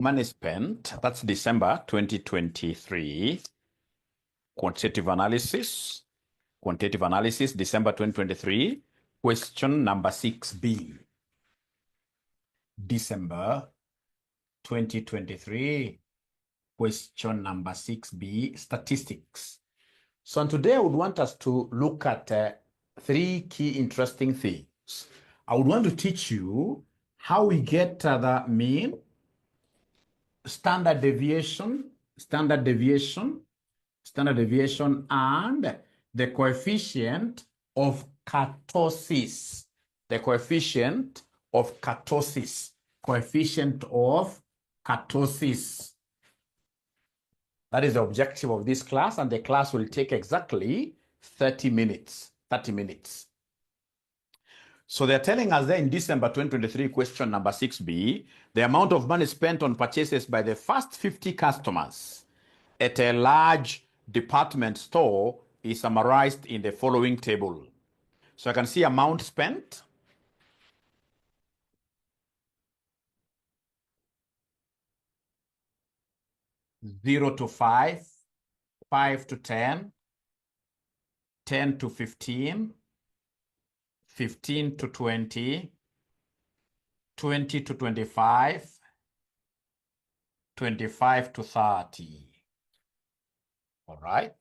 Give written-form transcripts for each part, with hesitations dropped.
money spent, that's December 2023, quantitative analysis, December 2023, question number 6B. December 2023, question number 6B, statistics. So today I would want us to look at 3 key interesting things. I would want to teach you how we get the mean, standard deviation, and the coefficient of kurtosis. That is the objective of this class, and the class will take exactly 30 minutes. So they're telling us that in December 2023, question number 6B, the amount of money spent on purchases by the first 50 customers at a large department store is summarized in the following table. So I can see amount spent, $0 to $5, $5 to $10, $10 to $15, $15 to $20, $20 to $25, $25 to $30. All right.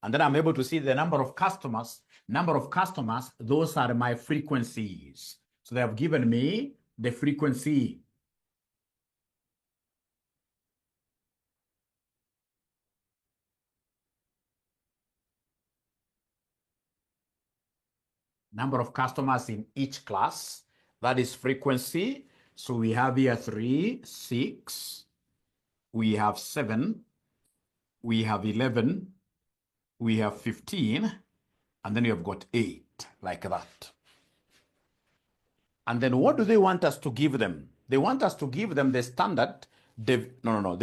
And then I'm able to see the number of customers. Those are my frequencies. So they have given me the frequency. Number of customers in each class, that is frequency. So we have here 3, 6, we have 7, we have 11, we have 15, and then you have got 8, like that. And then what do they want us to give them? They want us to give them the standard, the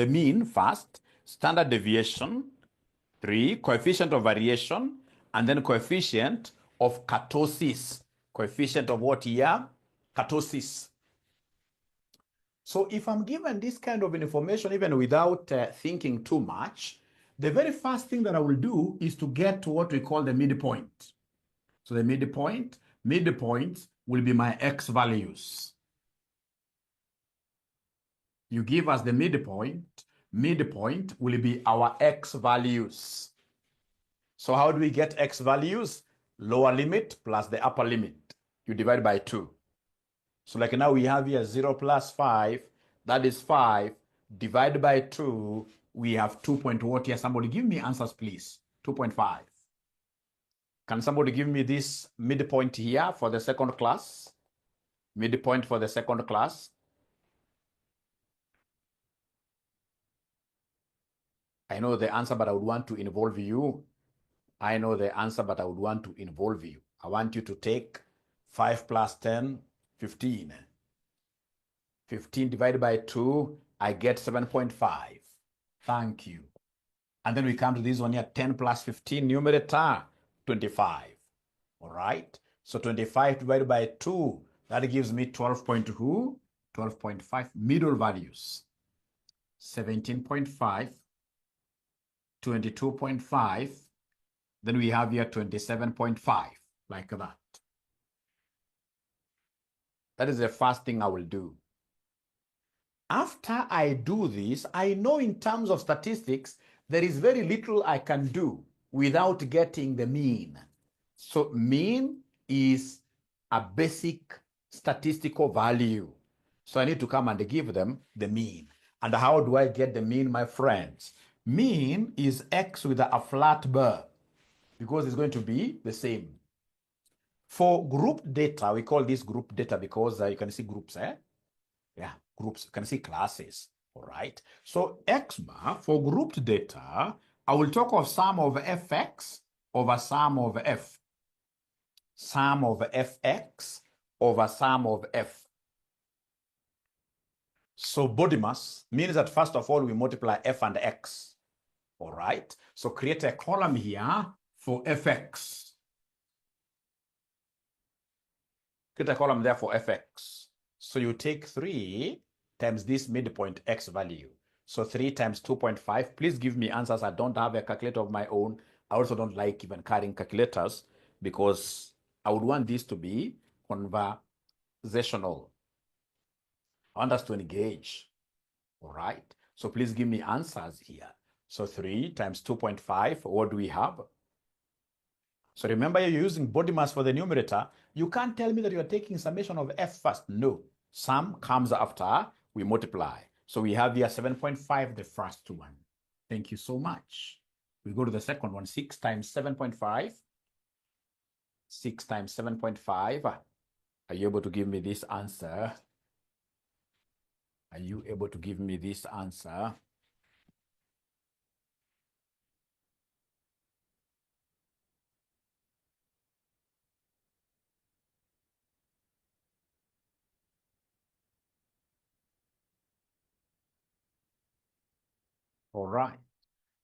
mean first, standard deviation, 3, coefficient of variation, and then coefficient of kurtosis. Coefficient of what here? Kurtosis. So if I'm given this kind of information, even without thinking too much, the very first thing that I will do is to get to what we call the midpoint. So the midpoint will be my x values. You give us the midpoint will be our x values. So how do we get x values? Lower limit plus the upper limit. You divide by 2. So like now we have here 0 plus 5, that is 5. Divide by 2, we have 2 point what here? Somebody give me answers, please. 2.5. Can somebody give me this midpoint here for the second class? Midpoint for the second class. I know the answer, but I would want to involve you. I know the answer, but I would want to involve you. I want you to take 5 plus 10, 15. 15 divided by 2, I get 7.5. Thank you. And then we come to this one here, 10 plus 15, numerator, 25. All right. So 25 divided by 2, that gives me 12.2, 12.5 middle values. 17.5, 22.5, then we have here 27.5, like that. That is the first thing I will do. After I do this, I know in terms of statistics, there is very little I can do without getting the mean. So mean is a basic statistical value. So I need to come and give them the mean. And how do I get the mean, my friends? Mean is x with a flat bar, because it's going to be the same. For group data, we call this group data because you can see groups, Yeah, groups, you can see classes, all right? So x bar, for grouped data, I will talk of sum of fx over sum of f. Sum of fx over sum of f. So body mass means that first of all, we multiply f and x, all right? So create a column here for fx. Create a column there for fx. So you take 3 times this midpoint x value. So 3 times 2.5. Please give me answers. I don't have a calculator of my own. I also don't like even carrying calculators because I would want this to be conversational. I want us to engage. All right. So please give me answers here. So 3 times 2.5, what do we have? So remember, you're using body mass for the numerator. You can't tell me that you're taking summation of f first. No. Sum comes after we multiply. So we have here 7.5, the first one. Thank you so much. We go to the second one, 6 times 7.5. 6 times 7.5. Are you able to give me this answer? Are you able to give me this answer? All right.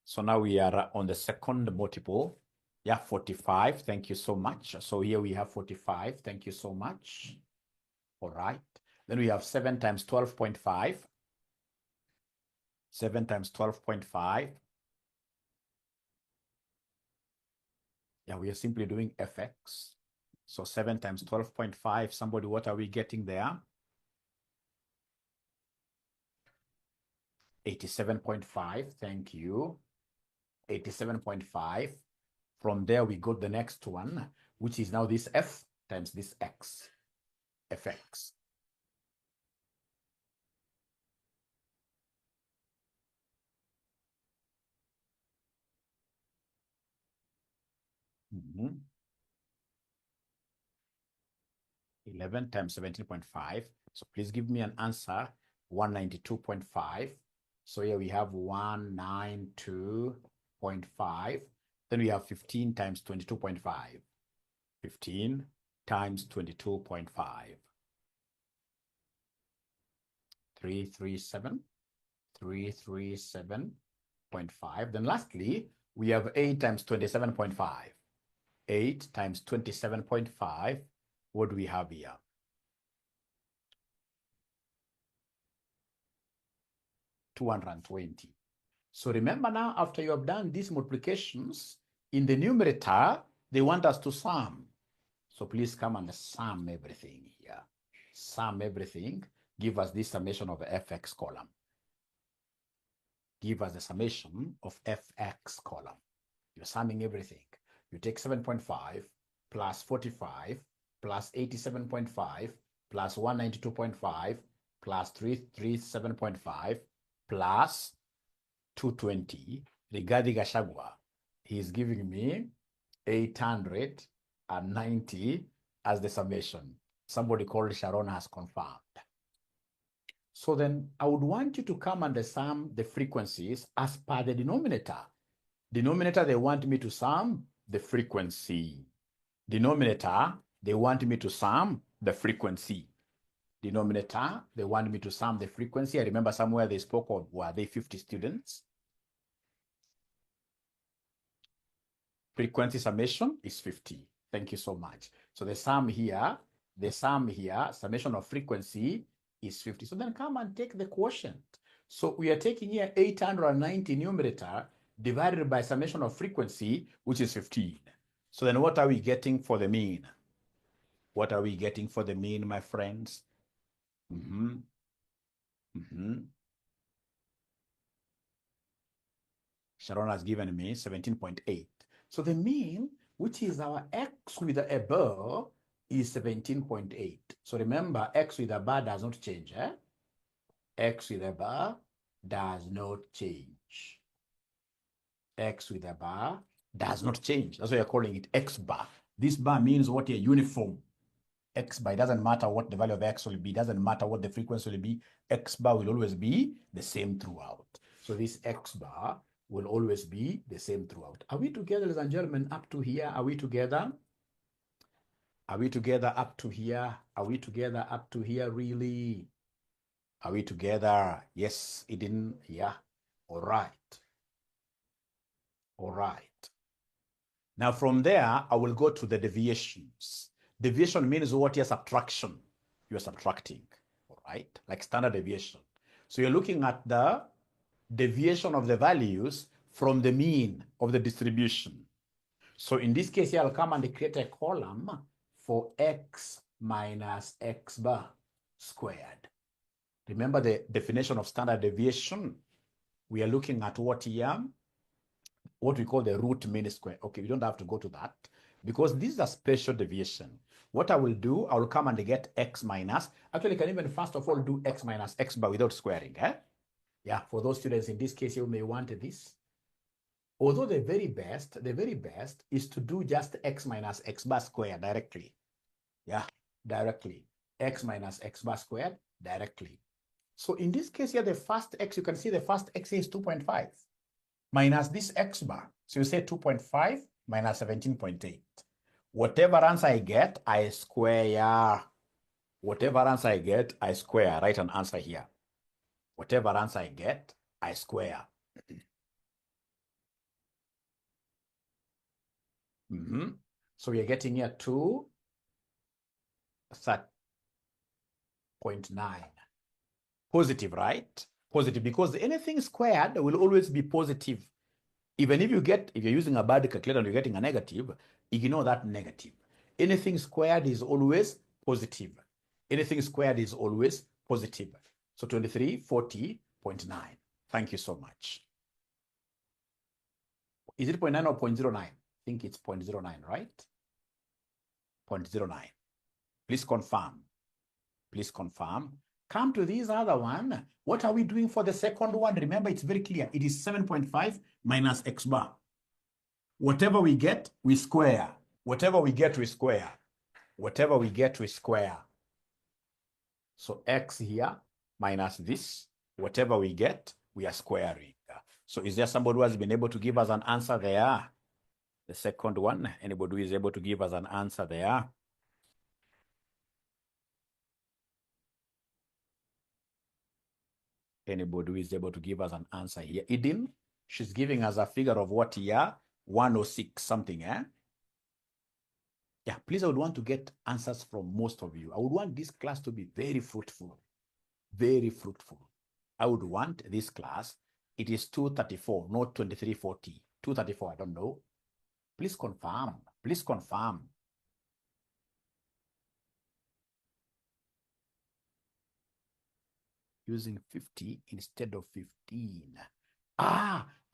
So now we are on the second multiple. Yeah, 45. Thank you so much. So here we have 45. Thank you so much. All right. Then we have 7 times 12.5. 7 times 12.5. Yeah, we are simply doing fx. So 7 times 12.5. Somebody, what are we getting there? 87.5. Thank you. 87.5. From there, we got the next one, which is now this f times this x. Fx. Mm-hmm. 11 times 17.5. So please give me an answer. 192.5. So here we have 192.5. Then we have 15 times 22.5. 15 times 22.5. 337. 337.5. Then lastly, we have 8 times 27.5. 8 times 27.5. What do we have here? 220. So remember now, after you have done these multiplications, in the numerator, they want us to sum. So please come and sum everything here. Sum everything. Give us this summation of the fx column. Give us the summation of fx column. You're summing everything. You take 7.5 plus 45 plus 87.5 plus 192.5 plus 337.5 plus 220. Regarding 𝗕𝗙𝗏, he's giving me 890 as the summation. Somebody called Sharon has confirmed. So then I would want you to come and sum the frequencies as per the denominator. Denominator, they want me to sum the frequency. Denominator, they want me to sum the frequency. Denominator, they want me to sum the frequency. I remember somewhere they spoke of, were they 50 students? Frequency summation is 50. Thank you so much. So the sum here, summation of frequency is 50. So then come and take the quotient. So we are taking here 890 numerator divided by summation of frequency, which is 15. So then what are we getting for the mean? What are we getting for the mean, my friends? Sharon has given me 17.8. So the mean, which is our x with a bar, is 17.8. So remember, x with a bar does not change. X with a bar does not change. X with a bar does not change. That's why you're calling it x bar. This bar means what? A uniform. X bar, it doesn't matter what the value of x will be, doesn't matter what the frequency will be, x bar will always be the same throughout. So this x bar will always be the same throughout. Are we together, ladies and gentlemen, up to here? Are we together? Are we together up to here? Are we together up to here, really? Are we together? Yes, it didn't, yeah. All right. All right. Now from there, I will go to the deviations. Deviation means what? Your subtraction. You're subtracting, all right? Like standard deviation. So you're looking at the deviation of the values from the mean of the distribution. So in this case, I'll come and create a column for x minus x bar squared. Remember the definition of standard deviation? We are looking at what here? What we call the root mean square. Okay, we don't have to go to that because this is a special deviation. What I will do, I will come and get x minus. Actually, I can even first of all do x minus x bar without squaring. Yeah, for those students in this case, you may want this. Although the very best is to do just x minus x bar squared directly. Yeah, directly. X minus x bar squared directly. So in this case here, the first x, you can see the first x is 2.5 minus this x bar. So you say 2.5 minus 17.8. Whatever answer I get, I square. Whatever answer I get, I square. Write an answer here. Whatever answer I get, I square. So we are getting here 2.9. Positive, right? Positive, because anything squared will always be positive. Even if you're using a bad calculator and you're getting a negative, ignore that negative. Anything squared is always positive. Anything squared is always positive. So 2340.9. Thank you so much. Is it 0.9 or 0.09? I think it's 0.09, right? 0.09. Please confirm. Please confirm. Come to this other one. What are we doing for the second one? Remember, it's very clear. It is 7.5 minus x bar. Whatever we get, we square. Whatever we get, we square. Whatever we get, we square. So x here minus this. Whatever we get, we are squaring. So is there somebody who has been able to give us an answer there? The second one, anybody who is able to give us an answer there? Anybody who is able to give us an answer here? Eden, she's giving us a figure of what here? 106 something, eh? Yeah, please, I would want to get answers from most of you. I would want this class to be very fruitful. Very fruitful. I would want this class, it is 234, not 2340. 234, I don't know. Please confirm. Please confirm. Using 50 instead of 15.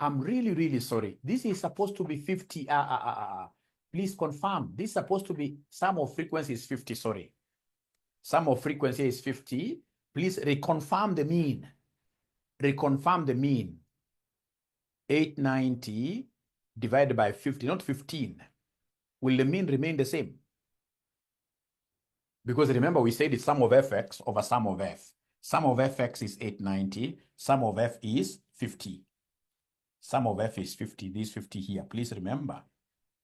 I'm really, really sorry. This is supposed to be 50. Please confirm. This is supposed to be, sum of frequency is 50, sorry. Sum of frequency is 50. Please reconfirm the mean. Reconfirm the mean. 890 divided by 50, not 15. Will the mean remain the same? Because remember, we said it's sum of fx over sum of f. Sum of fx is 890. Sum of f is 50. Sum of f is 50. This 50 here. Please remember.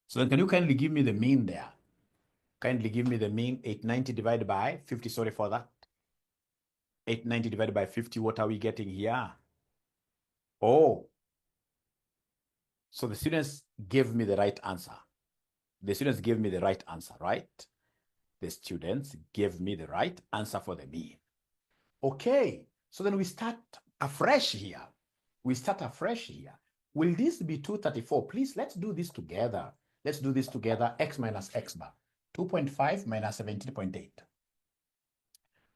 So then can you kindly give me the mean there? Kindly give me the mean. 890 divided by 50. Sorry for that. 890 divided by 50. What are we getting here? Oh. So the students gave me the right answer. The students gave me the right answer, right? The students gave me the right answer for the mean. Okay, so then we start afresh here. We start afresh here. Will this be 234? Please, let's do this together. Let's do this together. X minus x bar. 2.5 minus 17.8.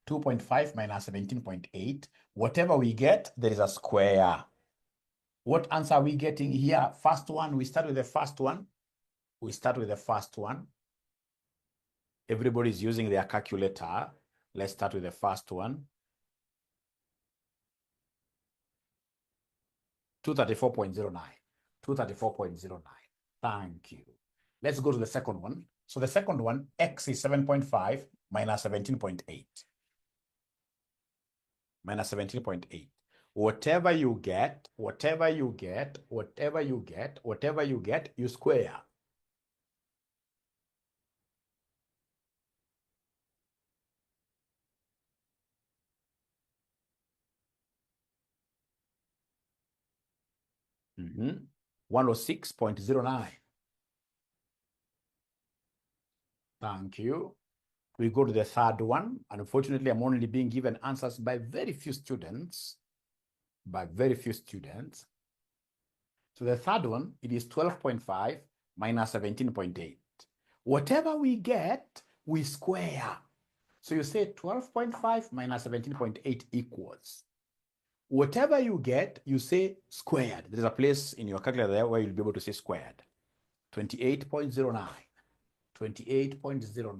2.5 minus 17.8. Whatever we get, there is a square. What answer are we getting here? First one, we start with the first one. We start with the first one. Everybody's using their calculator. Let's start with the first one. 234.09. 234.09. Thank you. Let's go to the second one. So the second one, x is 7.5 minus 17.8. Minus 17.8. Whatever you get, whatever you get, whatever you get, whatever you get, you square. Mm-hmm. 106.09. Thank you. We go to the third one. Unfortunately, I'm only being given answers by very few students. by very few students. So the third one, it is 12.5 minus 17.8. Whatever we get, we square. So you say 12.5 minus 17.8 equals. Whatever you get, you say squared. There's a place in your calculator there where you'll be able to say squared. 28.09, 28.09,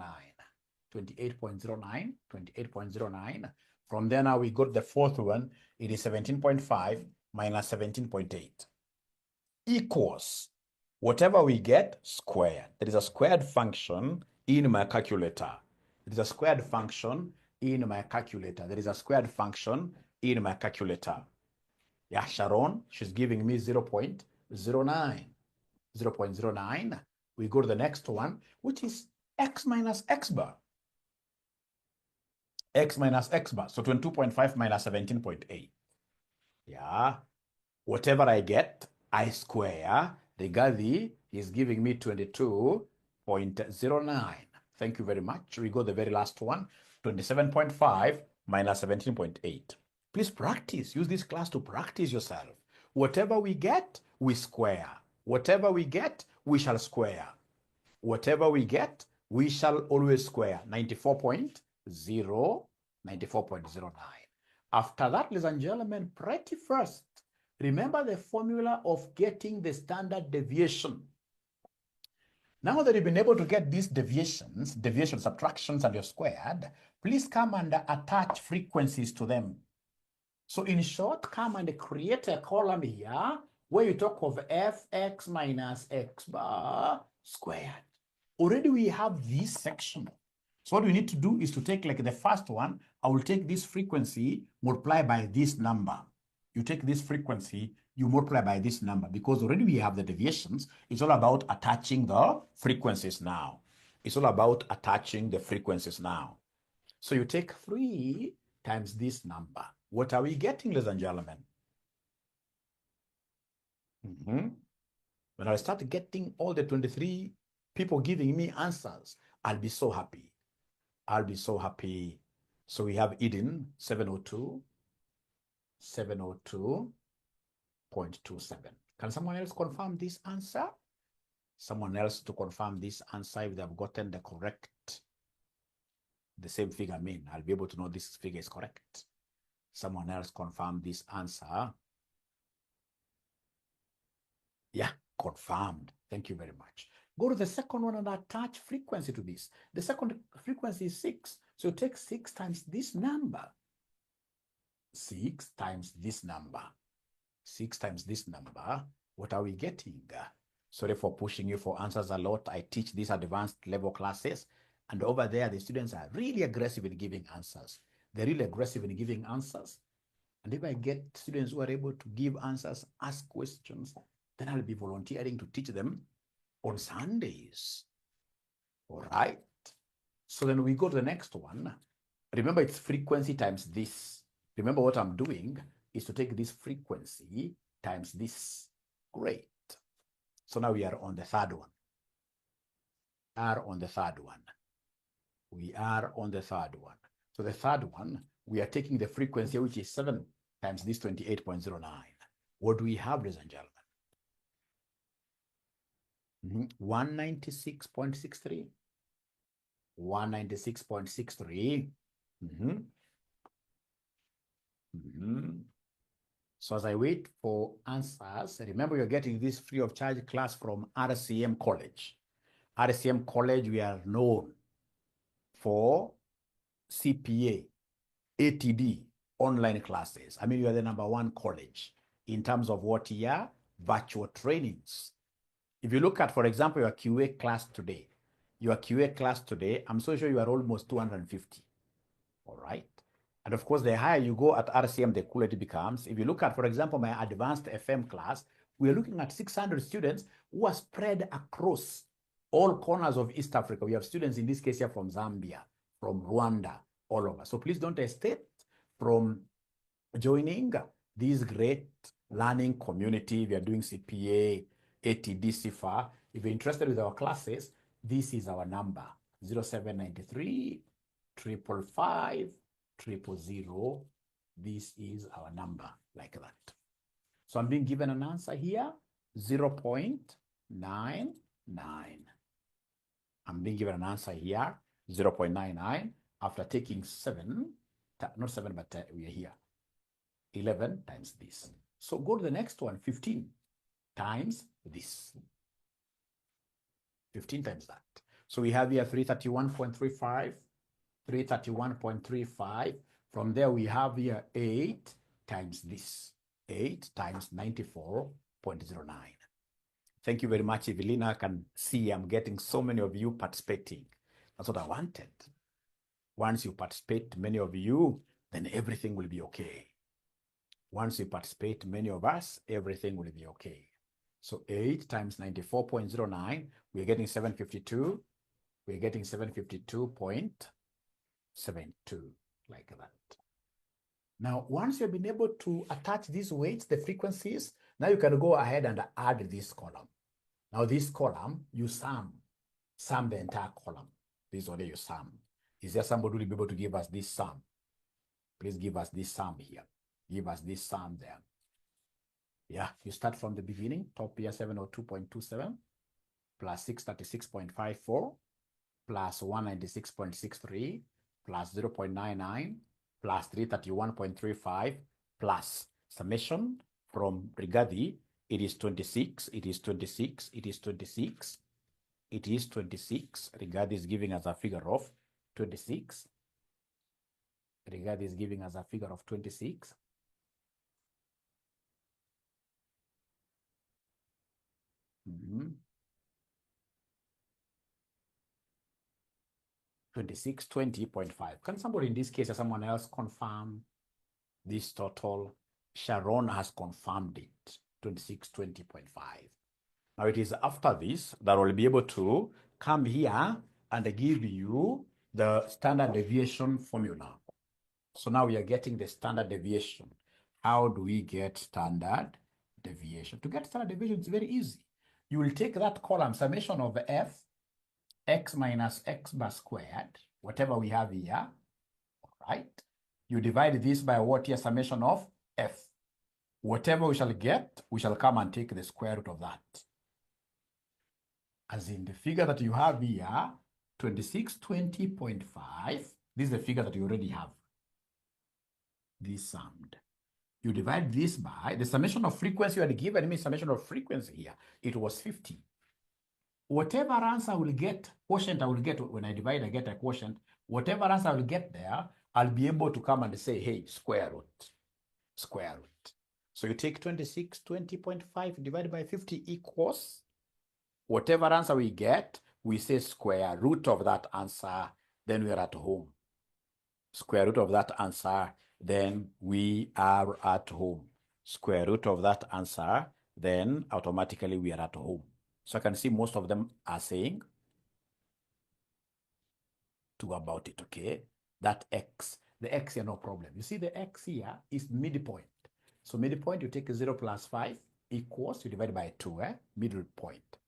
28.09, 28.09. From there now we got the fourth one. It is 17.5 minus 17.8 equals whatever we get squared. There is a squared function in my calculator. There is a squared function in my calculator. There is a squared function in my calculator. Yeah, Sharon, she's giving me 0.09. 0.09. We go to the next one, which is x minus x bar. X minus x bar. So 22.5 minus 17.8. Yeah. Whatever I get, I square. The Gadi is giving me 22.09. Thank you very much. We go to the very last one, 27.5 minus 17.8. Please practice. Use this class to practice yourself. Whatever we get, we square. Whatever we get, we shall square. Whatever we get, we shall always square. 94.0, 94.09. After that, ladies and gentlemen, pretty first, remember the formula of getting the standard deviation. Now that you've been able to get these deviations, subtractions, and your squared, please come and attach frequencies to them. So in short, come and create a column here where you talk of fx minus x bar squared. Already we have this section. So what we need to do is to take like the first one, I will take this frequency, multiply by this number. You take this frequency, you multiply by this number, because already we have the deviations. It's all about attaching the frequencies now. It's all about attaching the frequencies now. So you take 3 times this number. What are we getting, ladies and gentlemen? When I start getting all the 23 people giving me answers, I'll be so happy. I'll be so happy. So we have Eden, 702, 702.27. Can someone else confirm this answer? Someone else to confirm this answer if they have gotten the correct, the same figure. I mean, I'll be able to know this figure is correct. Someone else confirm this answer. Yeah, confirmed. Thank you very much. Go to the second one and attach frequency to this. The second frequency is 6. So take 6 times this number. 6 times this number. 6 times this number. What are we getting? Sorry for pushing you for answers a lot. I teach these advanced level classes, and over there, the students are really aggressive in giving answers. They're really aggressive in giving answers. And if I get students who are able to give answers, ask questions, then I'll be volunteering to teach them on Sundays. All right. So then we go to the next one. Remember, it's frequency times this. Remember, what I'm doing is to take this frequency times this. Great. So now we are on the third one. We are on the third one. So the third one, we are taking the frequency, which is 7 times this 28.09. What do we have, ladies and gentlemen? 196.63. 196.63. So as I wait for answers, remember you're getting this free of charge class from RCM College. RCM College, we are known for CPA, ATD, online classes. I mean, you are the #1 college in terms of what year? Virtual trainings. If you look at, for example, your QA class today, I'm so sure you are almost 250. All right. And of course, the higher you go at RCM, the cooler it becomes. If you look at, for example, my advanced FM class, we are looking at 600 students who are spread across all corners of East Africa. We have students in this case here from Zambia, from Rwanda, all over. So please don't hesitate from joining this great learning community. We are doing CPA, ATD, CIFA. If you're interested with our classes, this is our number, 0793 555 000. This is our number, like that. So I'm being given an answer here, 0.99. I'm being given an answer here, 0.99, after taking 7, not 7, but we are here, 11 times this. So go to the next one, 15 times this. 15 times that. So we have here 331.35, 331.35. From there, we have here 8 times this. 8 times 94.09. Thank you very much, Evelina. I can see I'm getting so many of you participating. That's what I wanted. Once you participate, many of you, then everything will be okay. Once you participate, many of us, everything will be okay. So 8 times 94.09, we're getting 752. We're getting 752.72, like that. Now, once you've been able to attach these weights, the frequencies, now you can go ahead and add this column. Now, this column, you sum the entire column. This is what you sum. Is there somebody who will be able to give us this sum? Please give us this sum here. Give us this sum there. Yeah, you start from the beginning, top here 702.27 plus 636.54 plus 196.63 plus 0.99 plus 331.35 plus summation from Rigathi, it is 26, it is 26, it is 26, it is 26. Rigathi is giving us a figure of 26. Rigathi is giving us a figure of 26. Mm-hmm. 2620.5. Can somebody in this case or someone else confirm this total? Sharon has confirmed it, 2620.5. Now it is after this that we'll be able to come here and give you the standard deviation formula. So now we are getting the standard deviation. How do we get standard deviation? To get standard deviation, it's very easy. You will take that column, summation of f, x minus x bar squared, whatever we have here, right? You divide this by what here, summation of f. Whatever we shall get, we shall come and take the square root of that. As in the figure that you have here, 2620.5, this is the figure that you already have. This summed. You divide this by the summation of frequency you had given me, summation of frequency here, it was 50. Whatever answer I will get, quotient I will get when I divide, I get a quotient. Whatever answer I will get there, I'll be able to come and say, hey, square root. Square root. So you take 2620.5 divided by 50 equals, whatever answer we get, we say square root of that answer, then we are at home. Square root of that answer, then we are at home. Square root of that answer, then automatically we are at home. So I can see most of them are saying two about it, okay? That x, the x here, no problem. You see the x here is midpoint. So midpoint, you take 0 plus 5 equals, you divide by 2, middle point.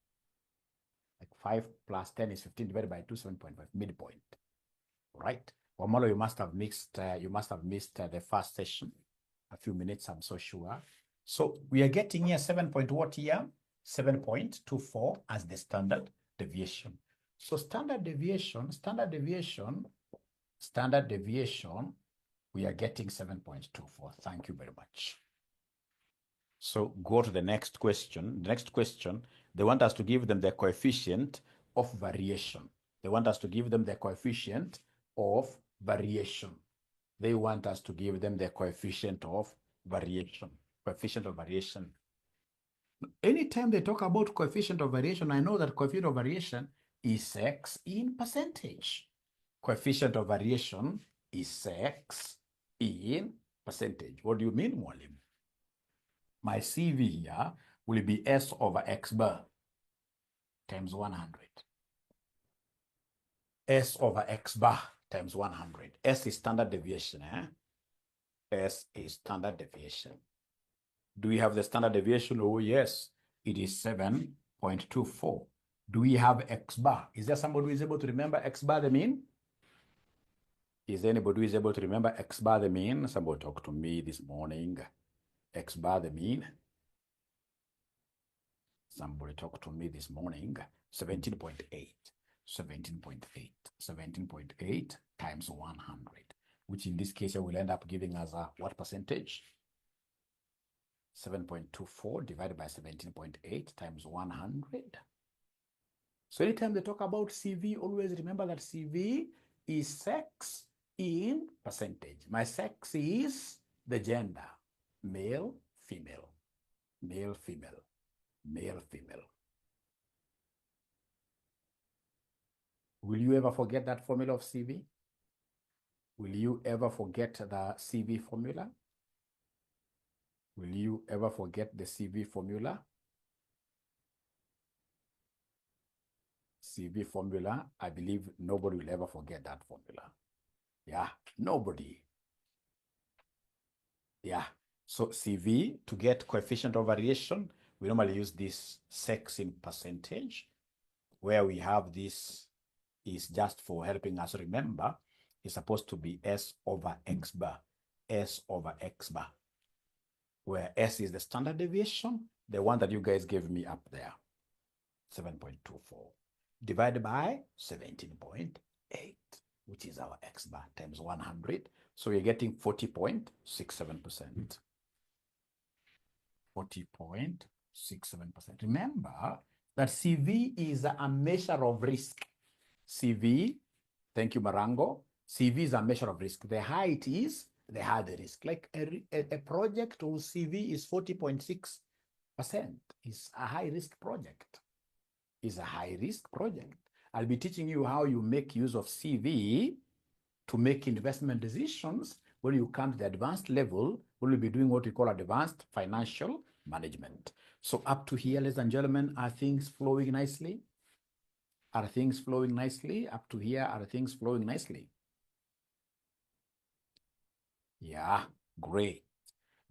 Like 5 plus 10 is 15 divided by 2, 7.5, midpoint, right? Wamalo, you must have missed the first session, a few minutes, I'm so sure. So we are getting here 7 point what here? 7.24 as the standard deviation. So standard deviation, we are getting 7.24. Thank you very much. So go to the next question. The next question, they want us to give them the coefficient of variation. They want us to give them the coefficient of variation. They want us to give them the coefficient of variation. Coefficient of variation. Anytime they talk about coefficient of variation, I know that coefficient of variation is x in percentage. Coefficient of variation is x in percentage. What do you mean, Mwalim? My CV here will be S over X bar times 100. S over X bar times 100. S is standard deviation, S is standard deviation. Do we have the standard deviation? Oh, yes, it is 7.24. Do we have X bar? Is there somebody who is able to remember X bar, the mean? Is anybody who is able to remember X bar the mean? Somebody talked to me this morning. X bar the mean. Somebody talked to me this morning. 17.8. 17.8. 17.8 times 100, which in this case will end up giving us a what percentage? 7.24 divided by 17.8 times 100. So anytime they talk about CV, always remember that CV is sex in percentage. My sex is the gender, male, female, male, female, male, female. Will you ever forget that formula of CV? Will you ever forget the CV formula? Will you ever forget the CV formula? CV formula, I believe nobody will ever forget that formula. Yeah, nobody. Yeah, so CV, to get coefficient of variation, we normally use this sex in percentage, where we have this is just for helping us remember, it's supposed to be S over X bar, S over X bar, where S is the standard deviation, the one that you guys gave me up there, 7.24, divided by 17.8, which is our X bar, times 100. So we're getting 40.67%. 40.67%. Remember that CV is a measure of risk. CV, thank you, Marango. CV is a measure of risk. The higher it is, the higher the risk. Like a project whose CV is 40.6% is a high-risk project. Is a high-risk project. I'll be teaching you how you make use of CV to make investment decisions. When you come to the advanced level, we'll be doing what we call advanced financial management. So up to here, ladies and gentlemen, are things flowing nicely? Are things flowing nicely? Up to here, are things flowing nicely? Yeah, great,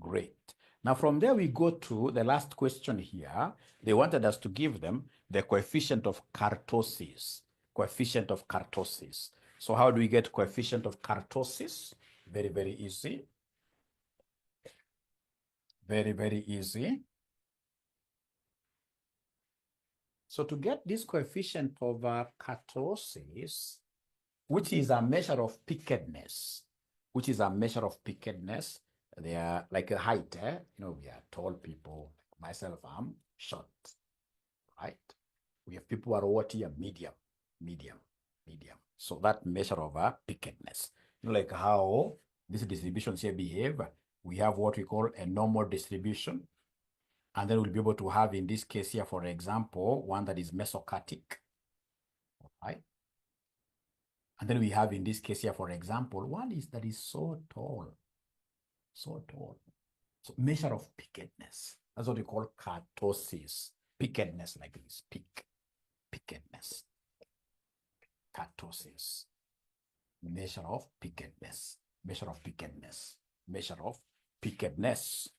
great. Now from there, we go to the last question here. They wanted us to give them the coefficient of kurtosis. Coefficient of kurtosis. So how do we get coefficient of kurtosis? Very, very easy. Very, very easy. So to get this coefficient of kurtosis, which is a measure of pickedness, they are like a height, we are tall people. Myself, I'm short, right? We have people who are what here, medium. So that measure of pickedness, like how these distributions here behave. We have what we call a normal distribution. And then we'll be able to have, in this case here, for example, one that is mesocartic, right? And then we have, in this case here, for example, one that is so tall. So measure of pickedness. That's what we call kurtosis. Pickedness, like this, pickedness. Kurtosis. Measure of pickedness. Measure of pickedness. Measure of pickedness.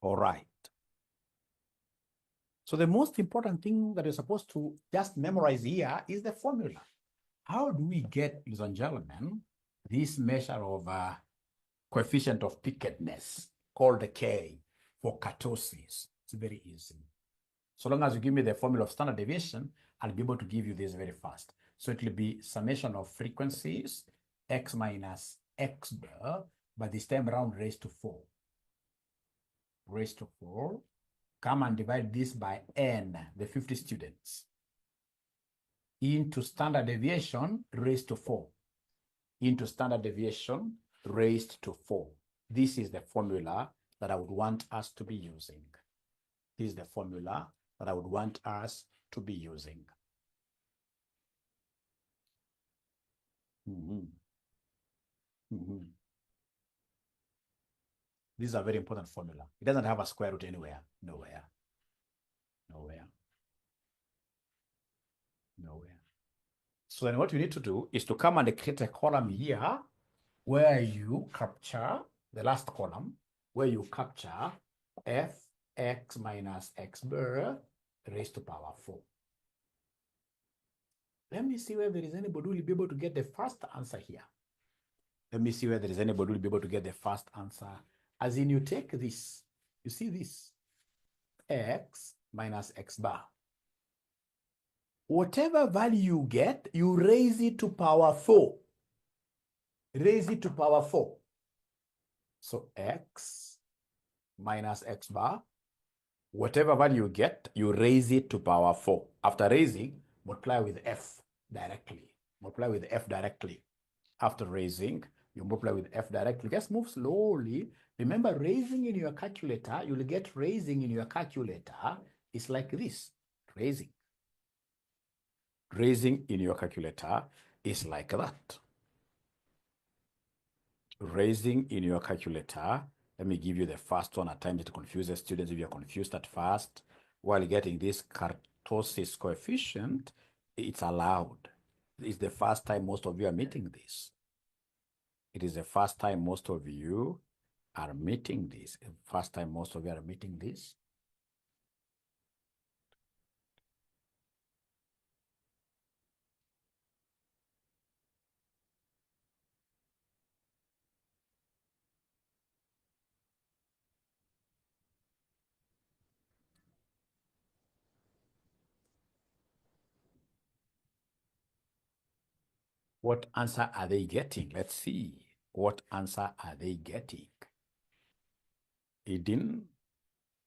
All right. So the most important thing that you're supposed to just memorize here is the formula. How do we get, ladies and gentlemen, this measure of coefficient of pickedness called the K for kurtosis? It's very easy. So long as you give me the formula of standard deviation, I'll be able to give you this very fast. So it will be summation of frequencies, X minus X bar, but this time around raised to 4. Raised to 4. Come and divide this by N, the 50 students, into standard deviation raised to 4. Into standard deviation raised to 4. This is the formula that I would want us to be using. This is the formula that I would want us to be using. This is a very important formula. It doesn't have a square root anywhere. Nowhere. So then what you need to do is to come and create a column here where you capture the last column, where you capture fx minus x bar raised to power 4. Let me see whether there is anybody who will be able to get the first answer here. Let me see whether there is anybody who will be able to get the first answer. As in, you take this, you see this, x minus x bar. Whatever value you get, you raise it to power 4. Raise it to power 4. So x minus x bar, whatever value you get, you raise it to power 4. After raising, multiply with f directly. Multiply with f directly. After raising, you multiply with f directly. Just move slowly. Remember, raising in your calculator, you'll get raising in your calculator. It's like this, raising. Raising in your calculator is like that. Raising in your calculator, let me give you the first one. At times it confuses students if you're confused at first. While getting this kurtosis coefficient, it's allowed. It's the first time most of you are meeting this. It is the first time most of you are meeting this. First time most of you are meeting this. What answer are they getting? Let's see. What answer are they getting? Eden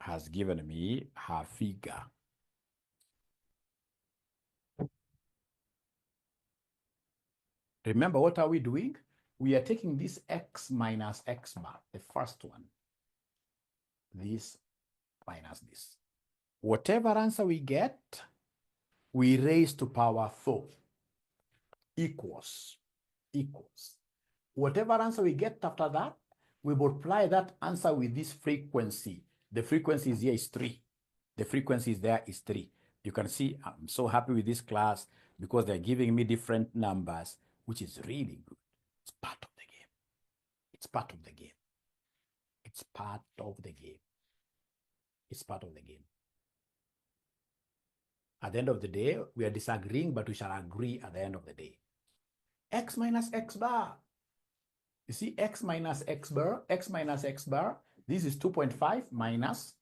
has given me her figure. Remember, what are we doing? We are taking this x minus x bar, the first one. This minus this. Whatever answer we get, we raise to power 4. Equals. Whatever answer we get after that, we multiply that answer with this frequency. The frequency is here is 3. The frequency is there is 3. You can see I'm so happy with this class because they're giving me different numbers, which is really good. It's part of the game. It's part of the game. It's part of the game. It's part of the game. At the end of the day, we are disagreeing, but we shall agree at the end of the day. X minus X bar. You see, X minus X bar, this is 2.5 minus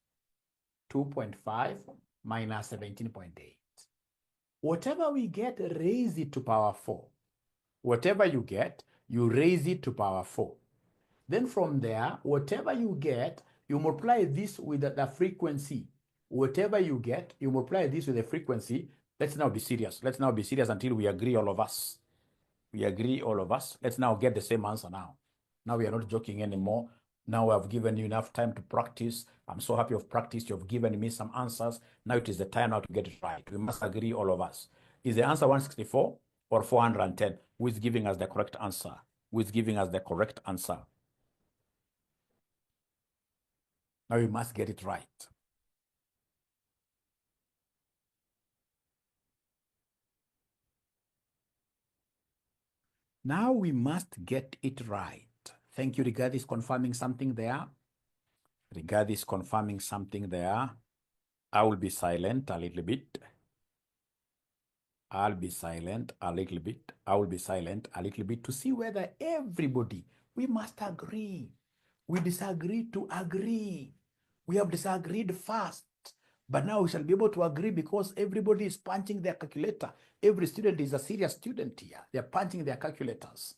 2.5 minus 17.8. Whatever we get, raise it to power 4. Whatever you get, you raise it to power 4. Then from there, whatever you get, you multiply this with the frequency. Whatever you get, you multiply this with the frequency. Let's now be serious. Let's now be serious until we agree, all of us. We agree, all of us. Let's now get the same answer now. Now we are not joking anymore. Now I've given you enough time to practice. I'm so happy you've practiced. You've given me some answers. Now it is the time now to get it right. We must agree, all of us. Is the answer 164 or 410? Who is giving us the correct answer? Who is giving us the correct answer? Now we must get it right. Now we must get it right. Thank you. Regard is confirming something there. Regard is confirming something there. I will be silent a little bit. I'll be silent a little bit. I will be silent a little bit to see whether everybody, we must agree. We disagree to agree. We have disagreed first, but now we shall be able to agree because everybody is punching their calculator. Every student is a serious student here. They're punching their calculators.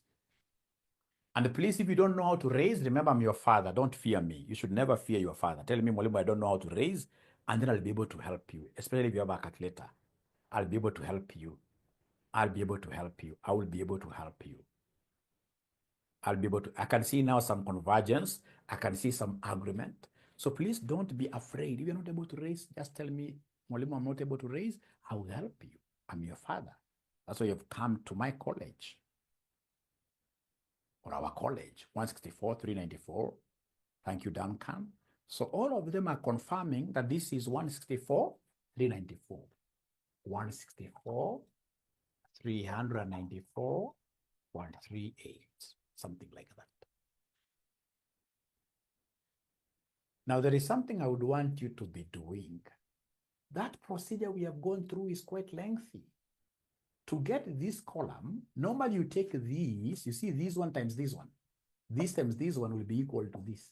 And please, if you don't know how to raise, remember I'm your father. Don't fear me. You should never fear your father. Tell me, Mwalimu, I don't know how to raise, and then I'll be able to help you, especially if you have a calculator. I'll be able to help you. I'll be able to help you. I will be able to help you. I'll be able to, I can see now some convergence. I can see some agreement. So please don't be afraid. If you're not able to raise, just tell me, Mwalimu, I'm not able to raise. I will help you. I'm your father. That's why you've come to my college or our college, 164, 394. Thank you, Duncan. So all of them are confirming that this is 164, 394. 164, 394, 138, something like that. Now, there is something I would want you to be doing. That procedure we have gone through is quite lengthy. to get this column, normally you take these, you see this one times this one. This times this one will be equal to this.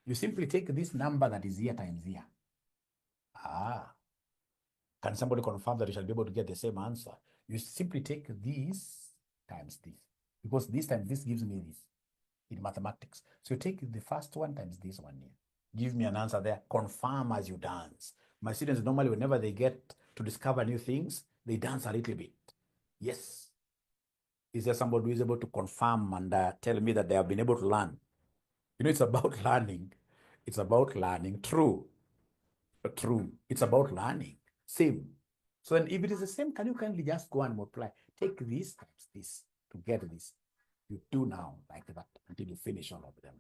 You simply take this number that is here times here. Can somebody confirm that you shall be able to get the same answer? You simply take this times this, because this times this gives me this in mathematics. So you take the first one times this one here. Give me an answer there. Confirm as you dance. My students, normally whenever they get to discover new things, they dance a little bit. Yes. Is there somebody who is able to confirm and tell me that they have been able to learn? You know, it's about learning. It's about learning. True. True. It's about learning. Same. So then if it is the same, can you kindly just go and multiply? Take this times this to get this. You do now like that until you finish all of them.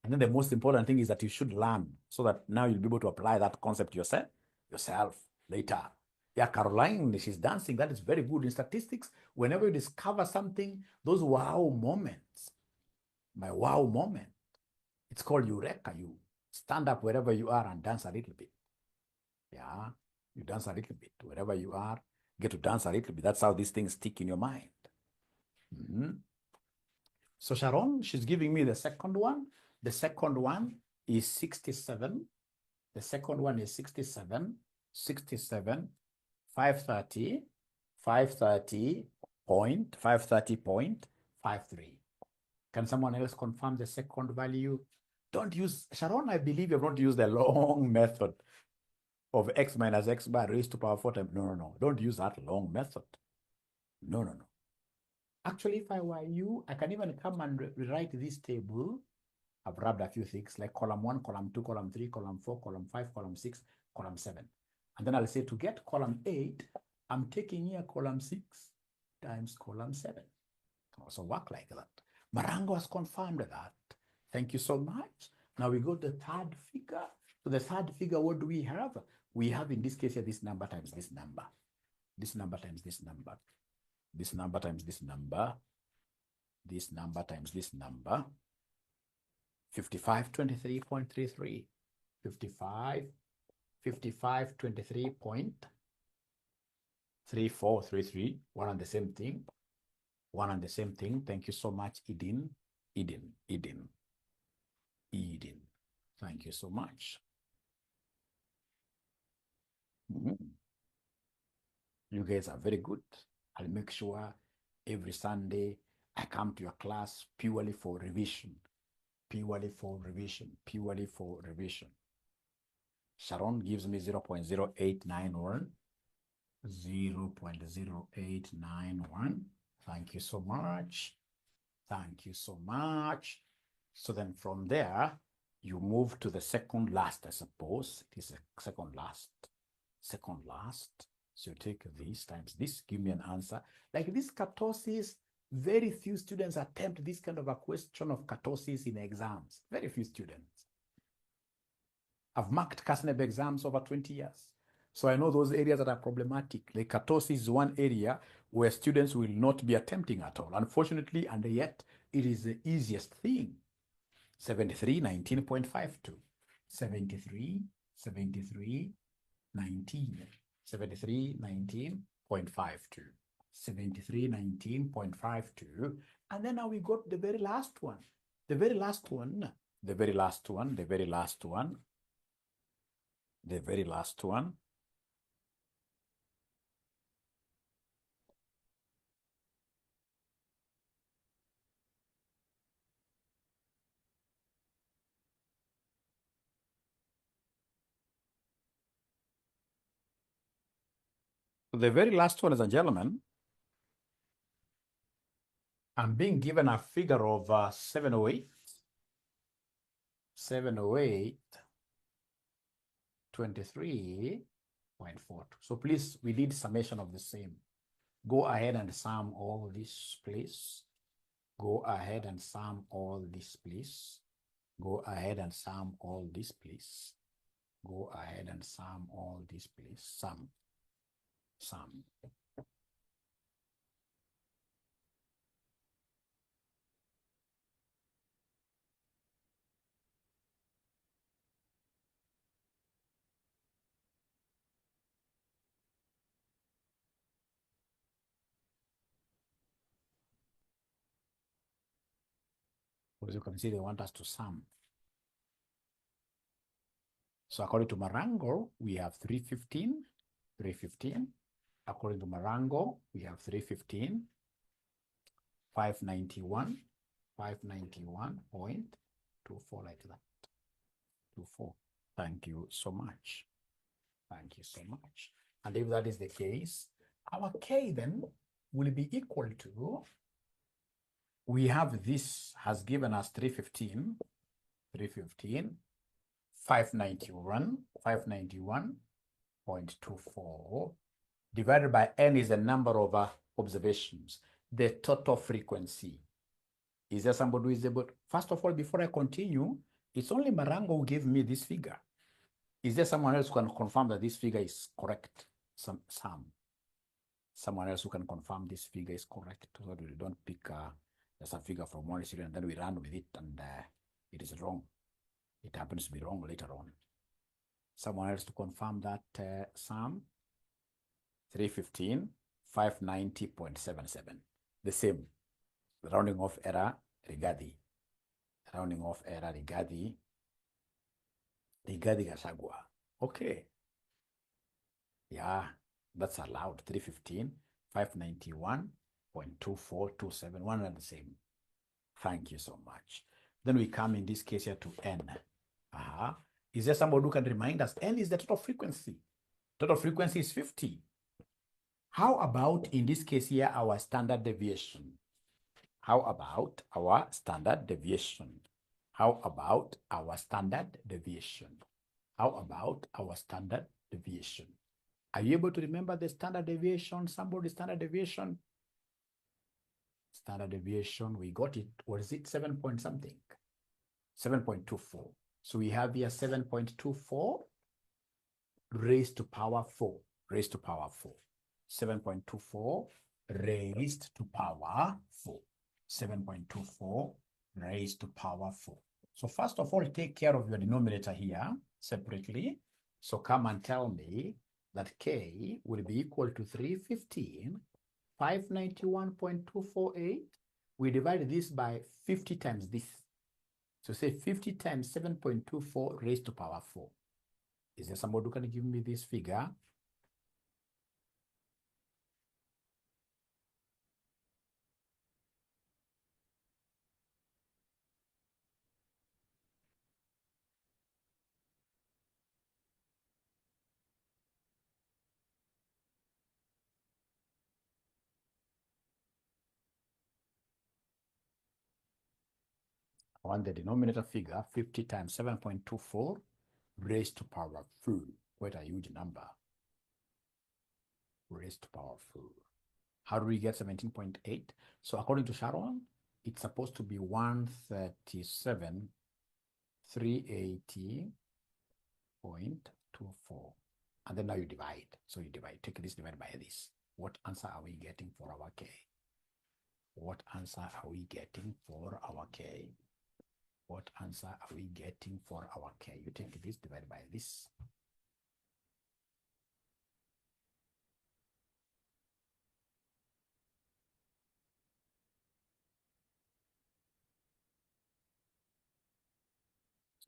And then the most important thing is that you should learn so that now you'll be able to apply that concept yourself later. Yeah, Caroline, she's dancing. That is very good. In statistics, whenever you discover something, those wow moments, my wow moment, it's called eureka. You stand up wherever you are and dance a little bit. Yeah, you dance a little bit. Wherever you are, get to dance a little bit. That's how these things stick in your mind. So Sharon, she's giving me the second one. The second one is 67. The second one is 67, 530, 530.53. Can someone else confirm the second value? Don't use, Sharon, I believe you've not used the long method of x minus x bar raised to power 4 times. No. Don't use that long method. No. Actually, if I were you, I can even come and rewrite this table. I've rubbed a few things like column 1, column 2, column 3, column 4, column 5, column 6, column 7. And then I'll say to get column 8, I'm taking here column 6 times column 7. Can also work like that. Marango has confirmed that. Thank you so much. Now we go to the third figure. So the third figure, what do we have? We have in this case here this number times this number. This number times this number. This number times this number. This number times this number. 5523.33. 5523.3433. One and the same thing. One and the same thing. Thank you so much, Eden. Thank you so much. You guys are very good. I'll make sure every Sunday I come to your class purely for revision. Sharon gives me 0.0891. 0.0891. Thank you so much. So then from there, you move to the second last, I suppose. It is a second last. So you take this times this, give me an answer. Like this kurtosis, very few students attempt this kind of a question of kurtosis in exams. Very few students. I've marked CASNEB exams over 20 years. So I know those areas that are problematic. Like kurtosis is one area where students will not be attempting at all, unfortunately, and yet it is the easiest thing. 73, 19.52. 73, 19. 73, 19.52. 73, 19.52. And then now we got the very last one. The very last one. The very last one, ladies and gentlemen, I'm being given a figure of 708. 23.42. So please, we need summation of the same. Go ahead and sum all this, please. Go ahead and sum all this, please. Sum. As you can see, they want us to sum. So according to Marango, we have 315, 315. According to Marango, we have 315, 591, 591.24, like that. 24. Thank you so much. Thank you so much. And if that is the case, our K then will be equal to, we have this has given us 315, 315, 591.24 divided by n is the number of observations, the total frequency. Is there somebody who is able to, first of all, before I continue, it's only Marango who gave me this figure. Is there someone else who can confirm that this figure is correct? Someone else who can confirm this figure is correct, so that we don't pick just a figure from one student and then we run with it and it is wrong. It happens to be wrong later on. Someone else to confirm that sum? 315, 590.77. The same. Rounding off error, 𝗕𝗙𝗙𝗙. Rounding off error, 𝗕𝗙𝗙𝗙. Okay. Yeah, that's allowed. 315, 591.2427. One and the same. Thank you so much. Then we come in this case here to n. Is there somebody who can remind us? N is the total frequency. Total frequency is 50. How about in this case here, our standard deviation? How about our standard deviation? How about our standard deviation? How about our standard deviation? Are you able to remember the standard deviation? Somebody standard deviation? Standard deviation, we got it. What is it? 7 point something. 7.24. So we have here 7.24 raised to power 4. Raised to power 4. 7.24 raised to power 4. 7.24 raised to power 4. So first of all, take care of your denominator here separately. So come and tell me that K will be equal to 315, 591.248. We divide this by 50 times this. So say 50 times 7.24 raised to power 4. Is there somebody who can give me this figure? I want the denominator figure, 50 times 7.24 raised to power 4. Quite a huge number. Raised to power 4. How do we get 17.8? So according to Sharon, it's supposed to be 137,380.24. And then now you divide. So you divide, take this divided by this. What answer are we getting for our K? What answer are we getting for our K? What answer are we getting for our K? You take this divided by this.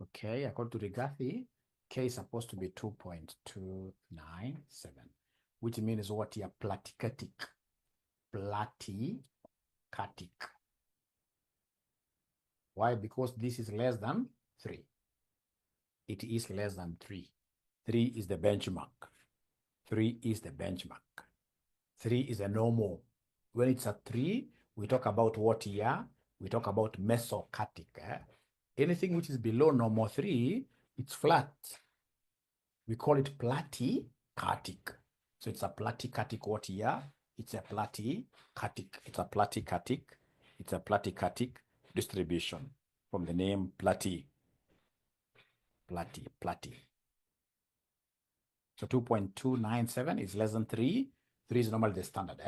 Okay, according to 𝗕𝗙𝗙𝗙, K is supposed to be 2.297, which means what here? Platykatic. Platykatic. Why? Because this is less than 3. It is less than 3. 3 is the benchmark. 3 is the benchmark. 3 is a normal. When it's a 3, we talk about what here? We talk about mesokatic. Anything which is below normal 3, it's flat. We call it platykatic. So it's a platykatic what here? It's a platykatic. It's a platykatic. It's a platykatic distribution from the name platy. So 2.297 is less than 3. 3 is normally the standard,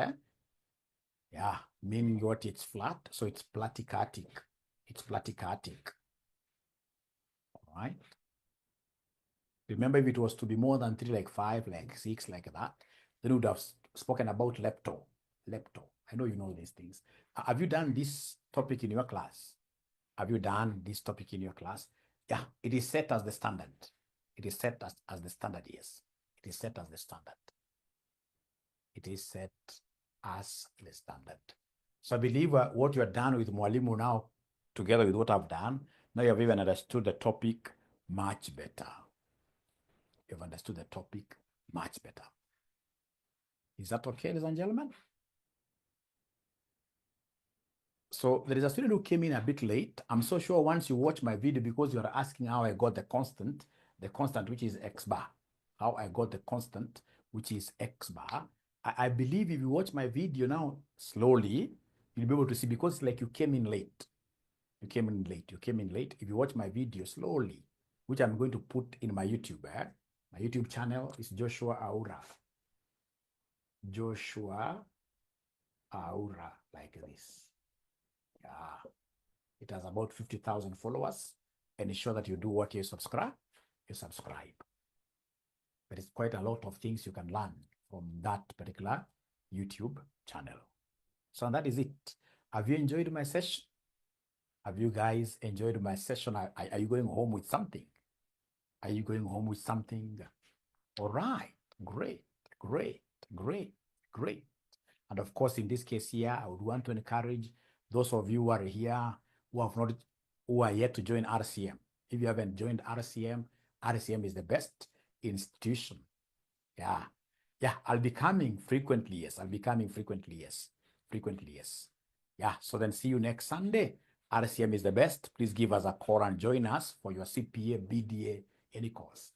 Yeah, meaning what? It's flat, so it's platykatic. It's platykatic. All right. Remember, if it was to be more than 3, like 5, like 6, like that, then we would have spoken about lepto. I know you know these things. Have you done this topic in your class? Have you done this topic in your class? Yeah, it is set as the standard. It is set as the standard, yes. It is set as the standard. It is set as the standard. So I believe what you have done with Mwalimu now, together with what I've done, now you have even understood the topic much better. You've understood the topic much better. Is that okay, ladies and gentlemen? So there is a student who came in a bit late. I'm so sure once you watch my video, because you are asking how I got the constant which is x bar, how I got the constant, which is x bar. I believe if you watch my video now slowly, you'll be able to see, because it's like you came in late. You came in late. If you watch my video slowly, which I'm going to put in my YouTube, my YouTube channel is Joshua Aura. Joshua Aura, like this. Yeah. It has about 50,000 followers, and ensure that you do what you subscribe. You subscribe. There is quite a lot of things you can learn from that particular YouTube channel. So that is it. Have you enjoyed my session? Have you guys enjoyed my session? Are you going home with something? Are you going home with something? All right. Great. And of course, in this case here, I would want to encourage those of you who are here who are yet to join RCM. If you haven't joined RCM, RCM is the best institution. Yeah. I'll be coming frequently. Yes. Yeah. So then see you next Sunday. RCM is the best. Please give us a call and join us for your CPA, BDA, any course.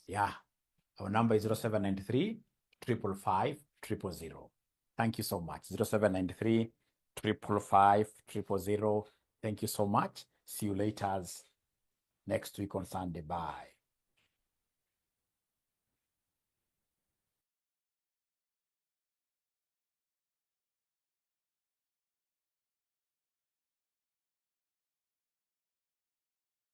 Yeah. Our number is 0793 555 000. Thank you so much. 0793 555 000. Thank you so much. See you later next week on Sunday. Bye.